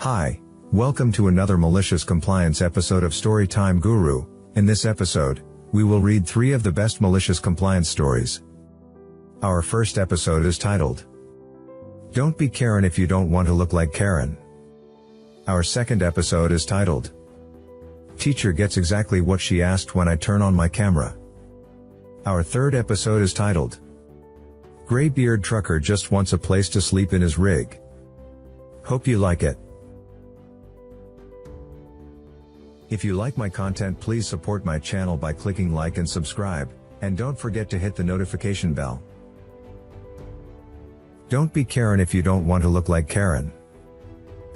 Hi, welcome to another Malicious Compliance episode of StorytimeGuru. In this episode, we will read 3 of the best malicious compliance stories. Our first episode is titled, Don't Be Karen If You Don't Want to Look Like Karen. Our second episode is titled, Teacher Gets Exactly What She Asked When I Turn On My Camera. Our third episode is titled, Graybeard Trucker Just Wants a Place to Sleep in His Rig. Hope you like it. If you like my content, please support my channel by clicking like and subscribe, and don't forget to hit the notification bell. Don't be Karen if you don't want to look like Karen.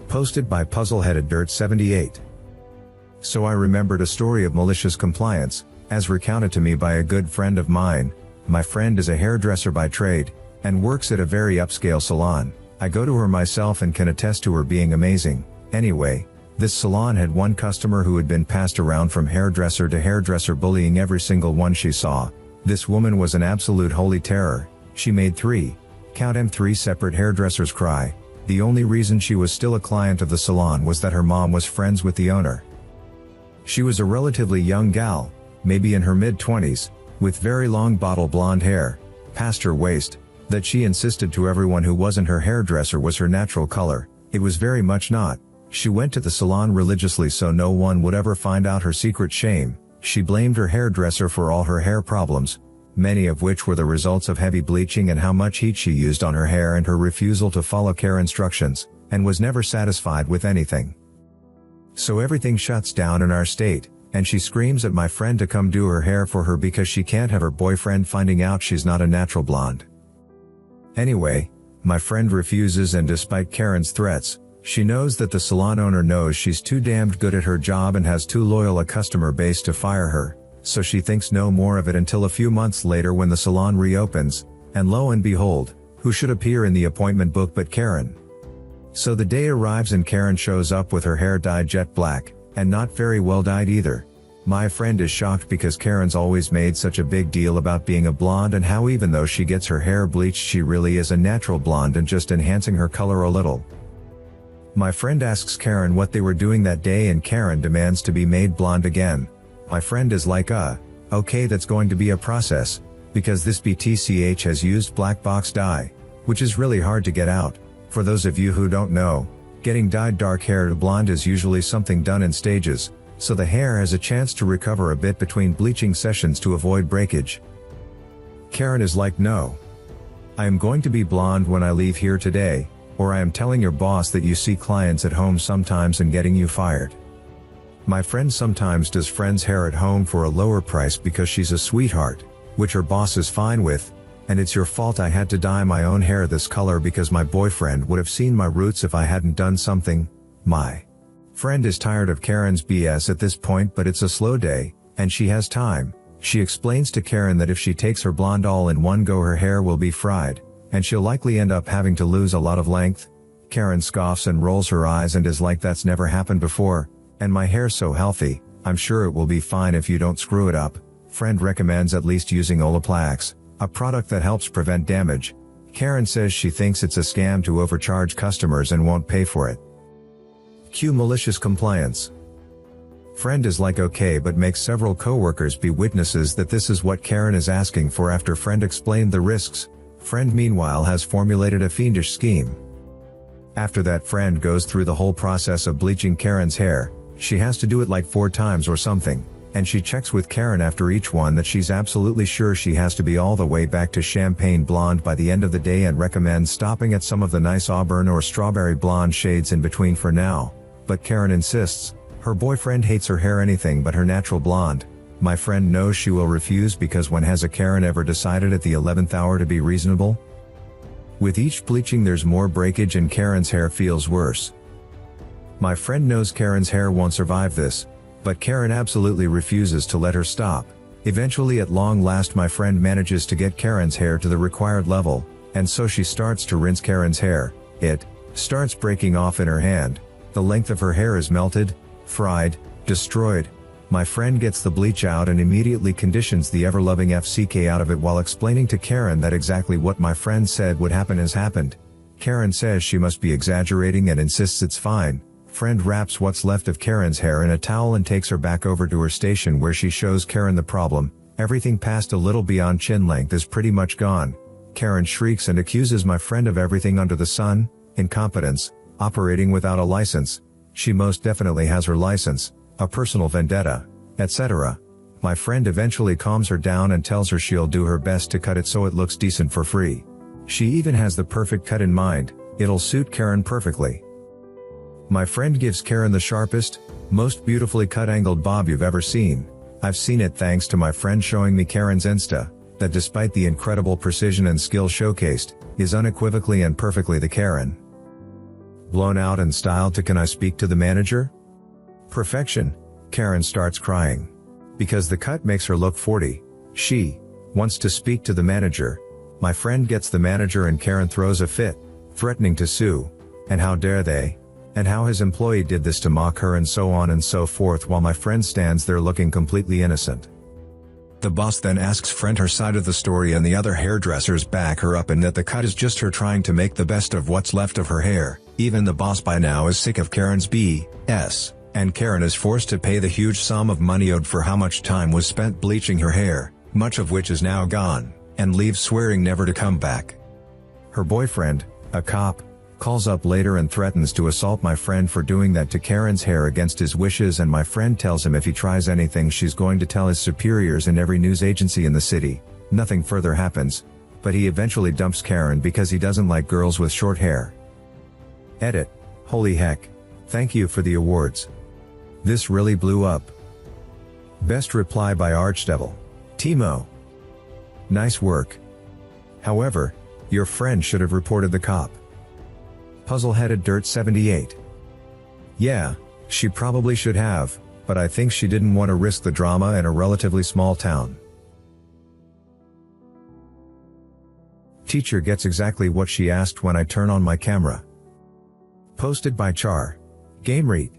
Posted by Puzzleheaded Dirt 78. So I remembered a story of malicious compliance, as recounted to me by a good friend of mine. My friend is a hairdresser by trade, and works at a very upscale salon. I go to her myself and can attest to her being amazing. Anyway, this salon had one customer who had been passed around from hairdresser to hairdresser, bullying every single one she saw. This woman was an absolute holy terror. She made 3 separate hairdressers cry. The only reason she was still a client of the salon was that her mom was friends with the owner. She was a relatively young gal, maybe in her mid-20s, with very long bottle blonde hair, past her waist, that she insisted to everyone who wasn't her hairdresser was her natural color. It was very much not. She went to the salon religiously so no one would ever find out her secret shame. She blamed her hairdresser for all her hair problems, many of which were the results of heavy bleaching and how much heat she used on her hair and her refusal to follow care instructions, and was never satisfied with anything. So everything shuts down in our state, and she screams at my friend to come do her hair for her because she can't have her boyfriend finding out she's not a natural blonde. Anyway, my friend refuses, and despite Karen's threats, she knows that the salon owner knows she's too damned good at her job and has too loyal a customer base to fire her, so she thinks no more of it until a few months later when the salon reopens, and lo and behold, who should appear in the appointment book but Karen. So the day arrives and Karen shows up with her hair dyed jet black, and not very well dyed either. My friend is shocked because Karen's always made such a big deal about being a blonde and how even though she gets her hair bleached she really is a natural blonde and just enhancing her color a little. My friend asks Karen what they were doing that day and Karen demands to be made blonde again. My friend is like, okay, that's going to be a process, because this BTCH has used black box dye, which is really hard to get out. For those of you who don't know, getting dyed dark hair to blonde is usually something done in stages, so the hair has a chance to recover a bit between bleaching sessions to avoid breakage. Karen is like, no. I am going to be blonde when I leave here today, or I am telling your boss that you see clients at home sometimes and getting you fired. My friend sometimes does friends' hair at home for a lower price because she's a sweetheart, which her boss is fine with, and it's your fault I had to dye my own hair this color because my boyfriend would have seen my roots if I hadn't done something. My friend is tired of Karen's BS at this point, but it's a slow day, and she has time. She explains to Karen that if she takes her blonde all in one go her hair will be fried, and she'll likely end up having to lose a lot of length. Karen scoffs and rolls her eyes and is like, that's never happened before, and my hair's so healthy, I'm sure it will be fine if you don't screw it up. Friend recommends at least using Olaplex, a product that helps prevent damage. Karen says she thinks it's a scam to overcharge customers and won't pay for it. Cue malicious compliance. Friend is like, okay, but makes several coworkers be witnesses that this is what Karen is asking for after friend explained the risks. Friend meanwhile has formulated a fiendish scheme. After that, friend goes through the whole process of bleaching Karen's hair. She has to do it like 4 times or something, and she checks with Karen after each one that she's absolutely sure she has to be all the way back to champagne blonde by the end of the day, and recommends stopping at some of the nice auburn or strawberry blonde shades in between for now. But Karen insists. Her boyfriend hates her hair anything but her natural blonde. My friend knows she will refuse because when has a Karen ever decided at the 11th hour to be reasonable? With each bleaching there's more breakage and Karen's hair feels worse. My friend knows Karen's hair won't survive this, but Karen absolutely refuses to let her stop. Eventually, at long last, my friend manages to get Karen's hair to the required level, and so she starts to rinse Karen's hair. It starts breaking off in her hand. The length of her hair is melted, fried, destroyed. My friend gets the bleach out and immediately conditions the ever-loving FCK out of it while explaining to Karen that exactly what my friend said would happen has happened. Karen says she must be exaggerating and insists it's fine. friend wraps what's left of Karen's hair in a towel and takes her back over to her station where she shows Karen the problem. Everything past a little beyond chin length is pretty much gone. Karen shrieks and accuses my friend of everything under the sun: incompetence, operating without a license. She most definitely has her license, a personal vendetta, etc. My friend eventually calms her down and tells her she'll do her best to cut it so it looks decent for free. She even has the perfect cut in mind. It'll suit Karen perfectly. My friend gives Karen the sharpest, most beautifully cut angled bob you've ever seen. I've seen it thanks to my friend showing me Karen's Insta, that despite the incredible precision and skill showcased, is unequivocally and perfectly the Karen. Blown out and styled to "Can I speak to the manager?" Perfection. Karen starts crying. Because the cut makes her look 40. She wants to speak to the manager. My friend gets the manager and Karen throws a fit, threatening to sue. And how dare they? And how his employee did this to mock her, and so on and so forth, while my friend stands there looking completely innocent. The boss then asks friend her side of the story, and the other hairdressers back her up in that the cut is just her trying to make the best of what's left of her hair. Even the boss by now is sick of Karen's BS, and Karen is forced to pay the huge sum of money owed for how much time was spent bleaching her hair, much of which is now gone, and leaves swearing never to come back. Her boyfriend, a cop, calls up later and threatens to assault my friend for doing that to Karen's hair against his wishes, and my friend tells him if he tries anything she's going to tell his superiors in every news agency in the city. Nothing further happens, but he eventually dumps Karen because he doesn't like girls with short hair. Edit. Holy heck. Thank you for the awards. This really blew up. Best reply by Archdevil. Timo. Nice work. However, your friend should have reported the cop. Puzzle-headed Dirt 78. Yeah, she probably should have, but I think she didn't want to risk the drama in a relatively small town. Teacher gets exactly what she asked when I turn on my camera. Posted by Char. GameRead.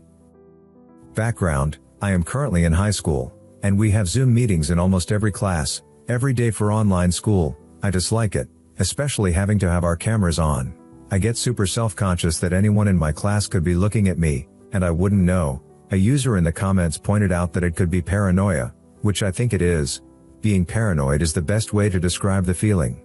Background: I am currently in high school, and we have Zoom meetings in almost every class, every day for online school. I dislike it, especially having to have our cameras on. I get super self-conscious that anyone in my class could be looking at me, and I wouldn't know. A user in the comments pointed out that it could be paranoia, which I think it is. Being paranoid is the best way to describe the feeling.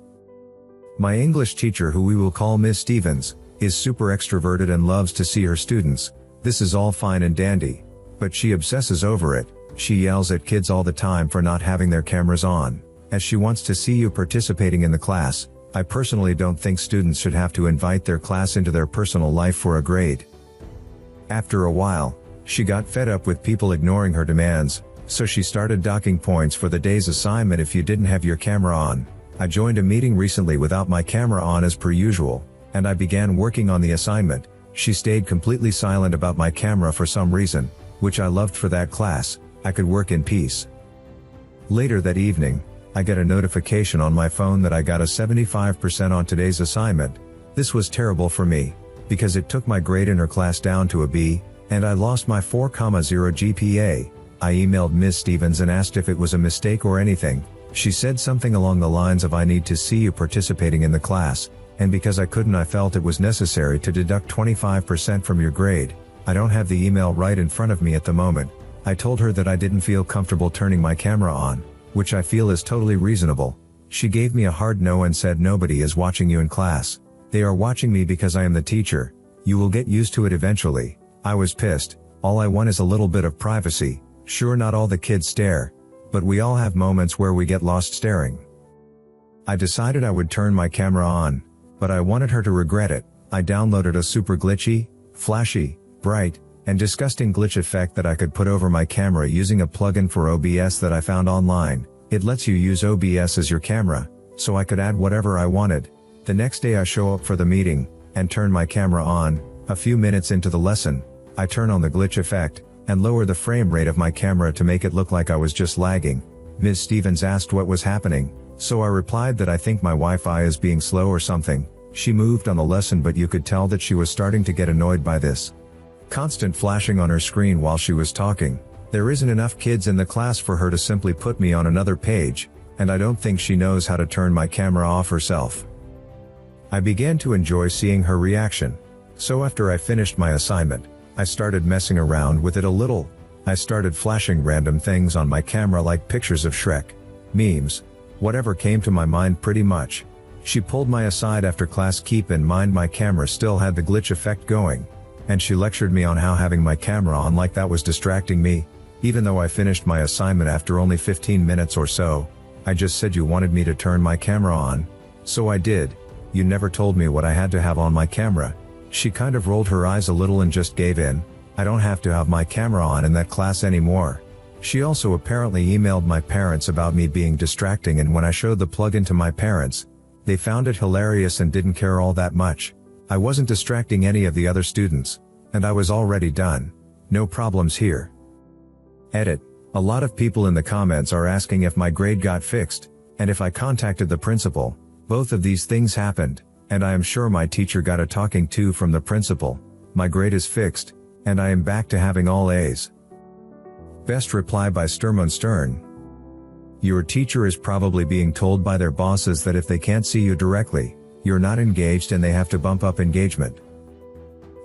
My English teacher, who we will call Miss Stevens, is super extroverted and loves to see her students. This is all fine and dandy, but she obsesses over it. She yells at kids all the time for not having their cameras on, as she wants to see you participating in the class. I personally don't think students should have to invite their class into their personal life for a grade. After a while, she got fed up with people ignoring her demands, so she started docking points for the day's assignment if you didn't have your camera on. I joined a meeting recently without my camera on as per usual, and I began working on the assignment. She stayed completely silent about my camera for some reason, which I loved for that class. I could work in peace. Later that evening, I get a notification on my phone that I got a 75% on today's assignment. This was terrible for me, because it took my grade in her class down to a B, and I lost my 4.0 GPA. I emailed Ms. Stevens and asked if it was a mistake or anything. She said something along the lines of "I need to see you participating in the class, and because I couldn't, I felt it was necessary to deduct 25% from your grade." I don't have the email right in front of me at the moment. I told her that I didn't feel comfortable turning my camera on, which I feel is totally reasonable. She gave me a hard no and said, "Nobody is watching you in class. They are watching me because I am the teacher. You will get used to it eventually." I was pissed. All I want is a little bit of privacy. Sure, not all the kids stare, but we all have moments where we get lost staring. I decided I would turn my camera on, but I wanted her to regret it. I downloaded a super glitchy, flashy, bright, and disgusting glitch effect that I could put over my camera using a plugin for OBS that I found online. It lets you use OBS as your camera, so I could add whatever I wanted. The next day I show up for the meeting, and turn my camera on. A few minutes into the lesson, I turn on the glitch effect, and lower the frame rate of my camera to make it look like I was just lagging. Ms. Stevens asked what was happening, so I replied that I think my Wi-Fi is being slow or something. She moved on the lesson, but you could tell that she was starting to get annoyed by this constant flashing on her screen while she was talking. There isn't enough kids in the class for her to simply put me on another page, and I don't think she knows how to turn my camera off herself. I began to enjoy seeing her reaction. So after I finished my assignment, I started messing around with it a little. I started flashing random things on my camera like pictures of Shrek, memes, whatever came to my mind pretty much. She pulled me aside after class. Keep in mind my camera still had the glitch effect going, and she lectured me on how having my camera on like that was distracting me, even though I finished my assignment after only 15 minutes or so. I just said you wanted me to turn my camera on, so I did. You never told me what I had to have on my camera. She kind of rolled her eyes a little and just gave in. I don't have to have my camera on in that class anymore. She also apparently emailed my parents about me being distracting, and when I showed the plugin to my parents, they found it hilarious and didn't care all that much. I wasn't distracting any of the other students, and I was already done. No problems here. Edit. A lot of people in the comments are asking if my grade got fixed, and if I contacted the principal. Both of these things happened, and I am sure my teacher got a talking to from the principal. My grade is fixed, and I am back to having all A's. Best reply by Sturm & Stern. Your teacher is probably being told by their bosses that if they can't see you directly, you're not engaged and they have to bump up engagement.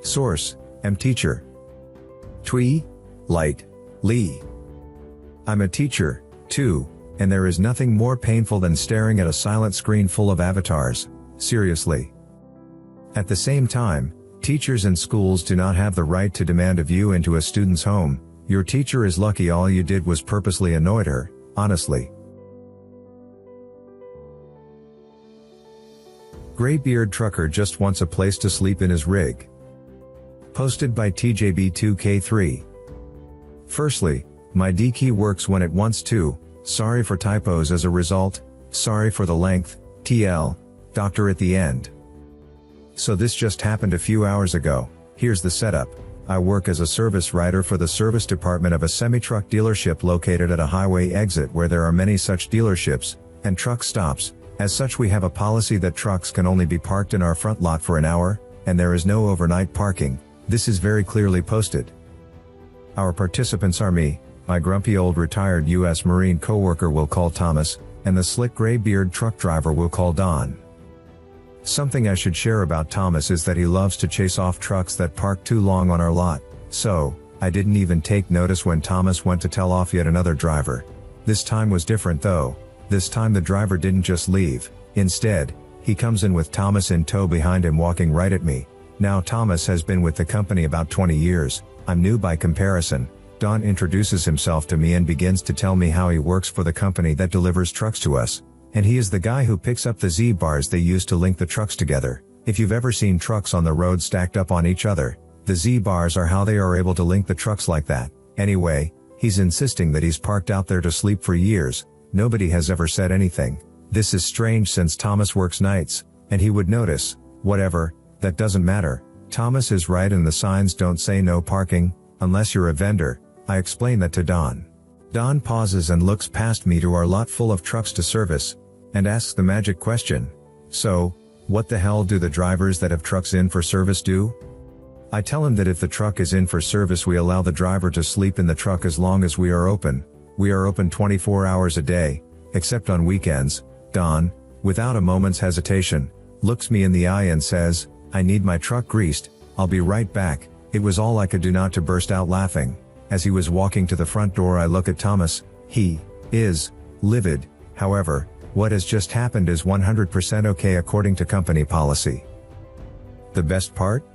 Source: Teacher. Twee. Light. Lee. I'm a teacher, too, and there is nothing more painful than staring at a silent screen full of avatars. Seriously. At the same time, teachers and schools do not have the right to demand a view into a student's home. Your teacher is lucky all you did was purposely annoy her, honestly. Graybeard trucker just wants a place to sleep in his rig. Posted by TJB2K3. Firstly, my D key works when it wants to. Sorry for typos as a result. Sorry for the length. TL. Doctor at the end. So this just happened a few hours ago. Here's the setup. I work as a service writer for the service department of a semi-truck dealership located at a highway exit where there are many such dealerships and truck stops. As such, we have a policy that trucks can only be parked in our front lot for an hour, and there is no overnight parking. This is very clearly posted. Our participants are me, my grumpy old retired U.S. Marine coworker we'll call Thomas, and the slick gray-beard truck driver we'll call Don. Something I should share about Thomas is that he loves to chase off trucks that park too long on our lot, so I didn't even take notice when Thomas went to tell off yet another driver. This time was different though. This time the driver didn't just leave. Instead, he comes in with Thomas in tow behind him walking right at me. Now Thomas has been with the company about 20 years. I'm new by comparison. Don introduces himself to me and begins to tell me how he works for the company that delivers trucks to us. And he is the guy who picks up the Z-bars they use to link the trucks together. If you've ever seen trucks on the road stacked up on each other, the Z-bars are how they are able to link the trucks like that. Anyway, he's insisting that he's parked out there to sleep for years. Nobody has ever said anything. This is strange since Thomas works nights, and he would notice. Whatever, that doesn't matter. Thomas is right and the signs don't say no parking, unless you're a vendor. I explain that to Don. Don pauses and looks past me to our lot full of trucks to service, and asks the magic question. So, what the hell do the drivers that have trucks in for service do? I tell him that if the truck is in for service we allow the driver to sleep in the truck as long as we are open. We are open 24 hours a day, except on weekends. Don, without a moment's hesitation, looks me in the eye and says, I need my truck greased, I'll be right back. It was all I could do not to burst out laughing. As he was walking to the front door I look at Thomas. He is livid. However, what has just happened is 100% okay according to company policy. The best part?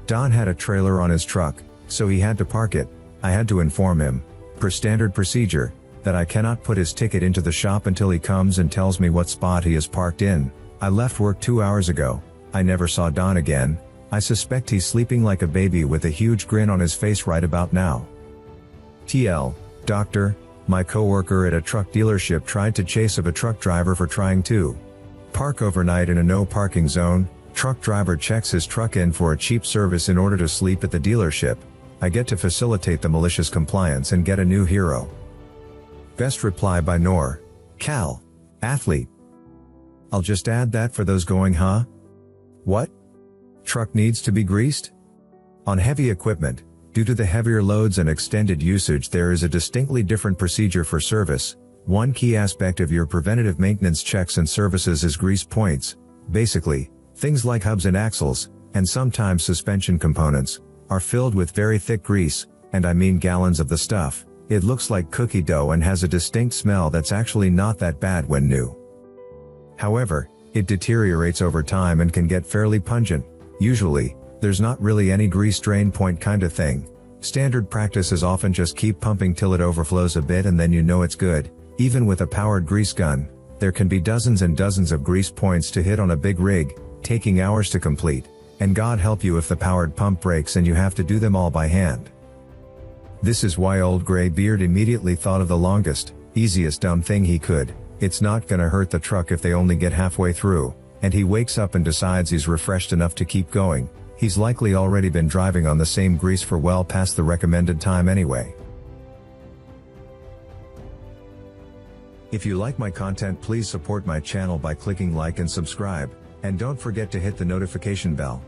Don had a trailer on his truck, so he had to park it. I had to inform him, per standard procedure, that I cannot put his ticket into the shop until he comes and tells me what spot he is parked in. I left work 2 hours ago. I never saw Don again. I suspect he's sleeping like a baby with a huge grin on his face right about now. TL, Doctor, my coworker at a truck dealership tried to chase a truck driver for trying to park overnight in a no parking zone. Truck driver checks his truck in for a cheap service in order to sleep at the dealership. I get to facilitate the malicious compliance and get a new hero. Best reply by Nor. Cal. Athlete. I'll just add that for those going, huh? What? Truck needs to be greased? On heavy equipment, due to the heavier loads and extended usage, there is a distinctly different procedure for service. One key aspect of your preventative maintenance checks and services is grease points. Basically, things like hubs and axles, and sometimes suspension components. are filled with very thick grease, and I mean gallons of the stuff. It looks like cookie dough and has a distinct smell that's actually not that bad when new. However, it deteriorates over time and can get fairly pungent. Usually, there's not really any grease drain point kind of thing. Standard practice is often just keep pumping till it overflows a bit and then you know it's good. Even with a powered grease gun, there can be dozens and dozens of grease points to hit on a big rig, taking hours to complete, and God help you if the powered pump breaks and you have to do them all by hand. This is why old Graybeard immediately thought of the longest, easiest dumb thing he could. It's not gonna hurt the truck if they only get halfway through, and he wakes up and decides he's refreshed enough to keep going. He's likely already been driving on the same grease for well past the recommended time anyway. If you like my content, please support my channel by clicking like and subscribe, and don't forget to hit the notification bell.